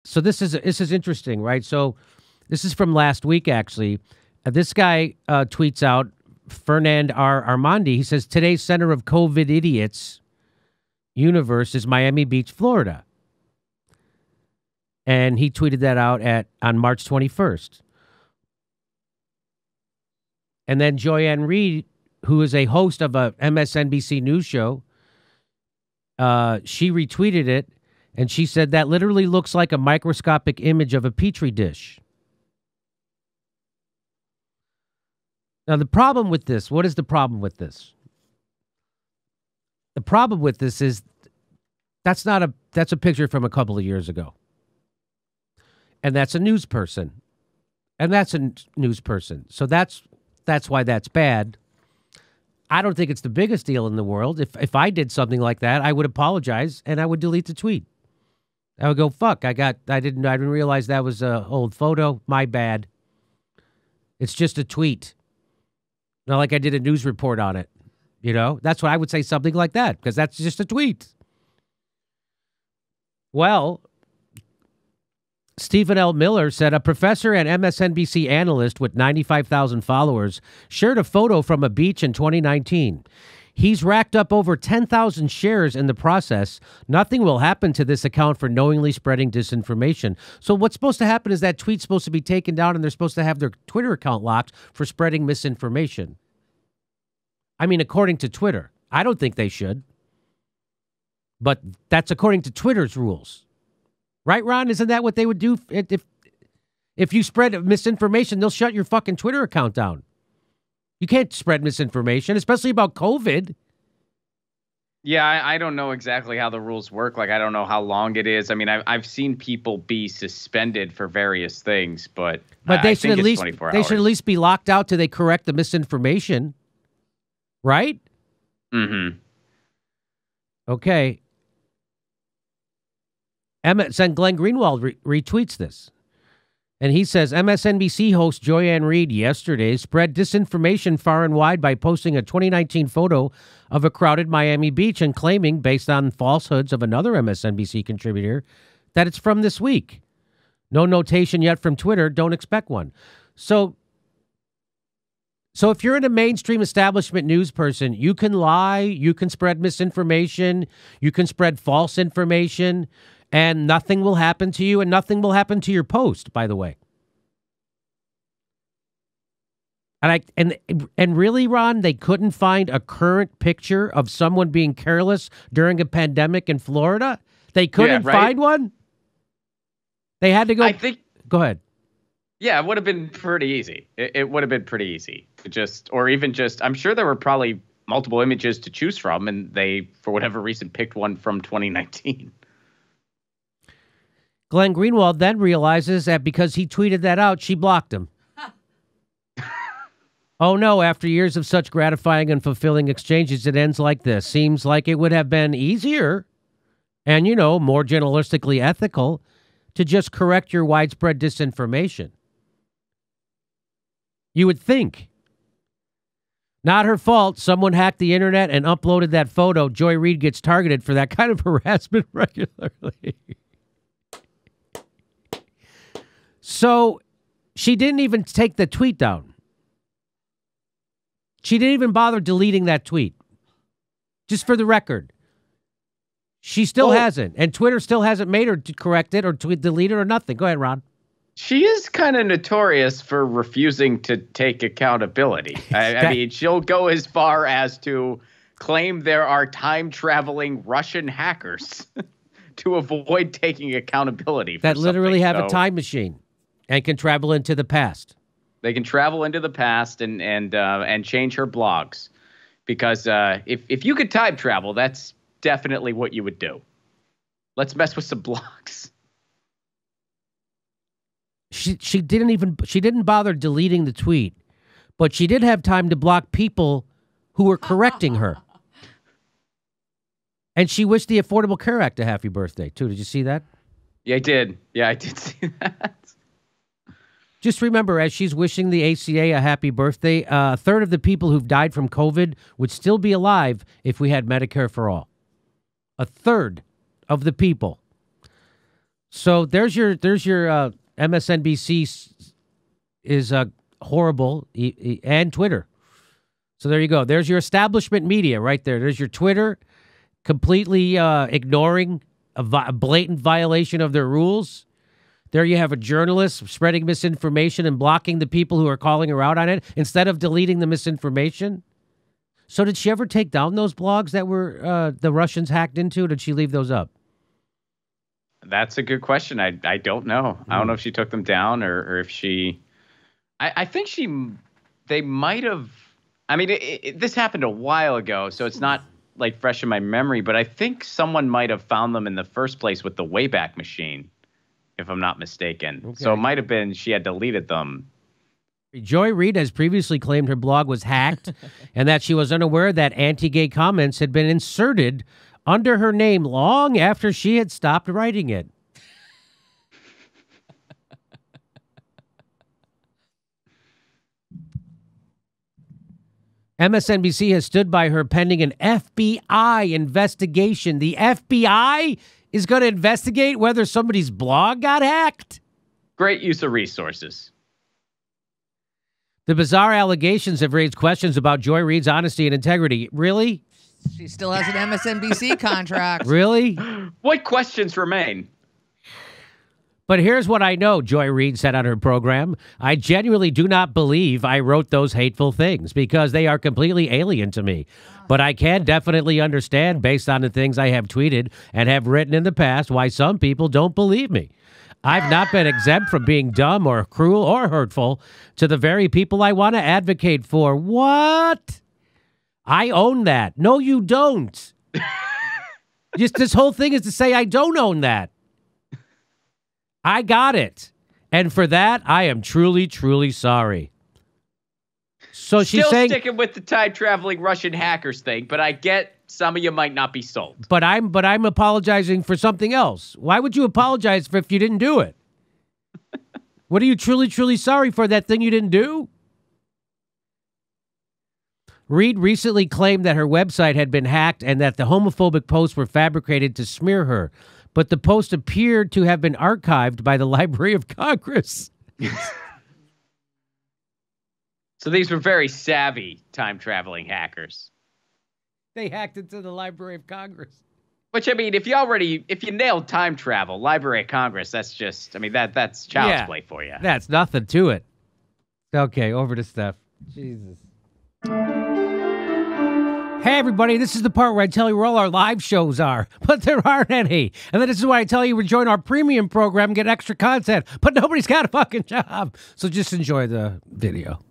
So this is interesting, right? So this is from last week, actually. This guy tweets out, Fernand Armandi. He says, today's center of COVID idiots universe is Miami Beach, Florida. And he tweeted that out on March 21st. And then Joyanne Reid, who is a host of a MSNBC news show, she retweeted it, and she said that literally looks like a microscopic image of a petri dish. Now, the problem with this, what is the problem with this? The problem with this is that's a picture from a couple of years ago. And that's a news person. And that's a news person. So that's why that's bad. I don't think it's the biggest deal in the world. If I did something like that, I would apologize and I would delete the tweet. I would go, fuck, I didn't realize that was an old photo. My bad. It's just a tweet. Not like I did a news report on it. You know, that's what I would say, something like that, because that's just a tweet. Well, Stephen L. Miller said a professor and MSNBC analyst with 95,000 followers shared a photo from a beach in 2019. He's racked up over 10,000 shares in the process. Nothing will happen to this account for knowingly spreading disinformation. So what's supposed to happen is that tweet's supposed to be taken down and they're supposed to have their Twitter account locked for spreading misinformation. I mean, according to Twitter. I don't think they should. But that's according to Twitter's rules. Right, Ron? Isn't that what they would do? If you spread misinformation, they'll shut your fucking Twitter account down. You can't spread misinformation, especially about COVID. Yeah, I don't know exactly how the rules work. Like, I don't know how long it is. I mean, I've seen people be suspended for various things, but they should at least be locked out till they correct the misinformation, right? Mm-hmm. Okay. Then Glenn Greenwald retweets this. And he says, MSNBC host Joyanne Reid yesterday spread disinformation far and wide by posting a 2019 photo of a crowded Miami Beach and claiming, based on falsehoods of another MSNBC contributor, that it's from this week. No notation yet from Twitter. Don't expect one. So if you're in a mainstream establishment news person, you can lie, you can spread misinformation, you can spread false information, and nothing will happen to you, and nothing will happen to your post, by the way. And really, Ron, they couldn't find a current picture of someone being careless during a pandemic in Florida? They couldn't find one? They had to go... Go ahead. Yeah, it would have been pretty easy. It would have been pretty easy. I'm sure there were probably multiple images to choose from, and they, for whatever reason, picked one from 2019. Glenn Greenwald then realizes that because he tweeted that out, she blocked him. Oh no, after years of such gratifying and fulfilling exchanges, it ends like this. Seems like it would have been easier and, more journalistically ethical to just correct your widespread disinformation. You would think. Not her fault. Someone hacked the internet and uploaded that photo. Joy Reid gets targeted for that kind of harassment regularly. So she didn't even take the tweet down. She didn't even bother deleting that tweet. Just for the record. She still hasn't. And Twitter still hasn't made her correct it or delete it or nothing. Go ahead, Ron. She is kind of notorious for refusing to take accountability. I mean, she'll go as far as to claim there are time-traveling Russian hackers to avoid taking accountability for that literally have a time machine and can travel into the past. They can travel into the past and change her blogs, because if you could time travel, that's definitely what you would do. Let's mess with some blogs. She didn't bother deleting the tweet, but she did have time to block people who were correcting her. And she wished the Affordable Care Act a happy birthday too. Did you see that? Yeah, I did. Yeah, I did see that. Just remember, as she's wishing the ACA a happy birthday, a third of the people who've died from COVID would still be alive if we had Medicare for all. A third of the people. So there's your MSNBC is horrible and Twitter. So there you go. There's your establishment media right there. There's your Twitter completely ignoring a blatant violation of their rules. There you have a journalist spreading misinformation and blocking the people who are calling her out on it instead of deleting the misinformation. So did she ever take down those blogs that were the Russians hacked into? Or did she leave those up? That's a good question. I don't know. I don't know if she took them down or if she... I think they might have... I mean, this happened a while ago, so it's not like fresh in my memory, but I think someone might have found them in the first place with the Wayback Machine, if I'm not mistaken. Okay. So it might have been she had deleted them. Joy Reid has previously claimed her blog was hacked and that she was unaware that anti-gay comments had been inserted under her name long after she had stopped writing it. MSNBC has stood by her pending an FBI investigation. The FBI is going to investigate whether somebody's blog got hacked? Great use of resources. The bizarre allegations have raised questions about Joy Reid's honesty and integrity. Really? She still has an MSNBC contract. Really? What questions remain? But here's what I know, Joy Reid said on her program. I genuinely do not believe I wrote those hateful things because they are completely alien to me. But I can definitely understand, based on the things I have tweeted and have written in the past, why some people don't believe me. I've not been exempt from being dumb or cruel or hurtful to the very people I want to advocate for. What? I own that. No, you don't. Just this whole thing is to say I don't own that. I got it. And for that, I am truly, truly sorry. So she's still saying, sticking with the time-traveling Russian hackers thing, but I get some of you might not be sold. But I'm apologizing for something else. Why would you apologize for if you didn't do it? What are you truly, truly sorry for, that thing you didn't do? Reid recently claimed that her website had been hacked and that the homophobic posts were fabricated to smear her. But the post appeared to have been archived by the Library of Congress. So these were very savvy time-traveling hackers. They hacked into the Library of Congress. Which, I mean, if you nailed time travel, Library of Congress, that's just, I mean, that's child's play for you. That's nothing to it. Okay, over to Steph. Jesus. Hey, everybody, this is the part where I tell you where all our live shows are, but there aren't any. And then this is why I tell you to join our premium program and get extra content, but nobody's got a fucking job. So just enjoy the video.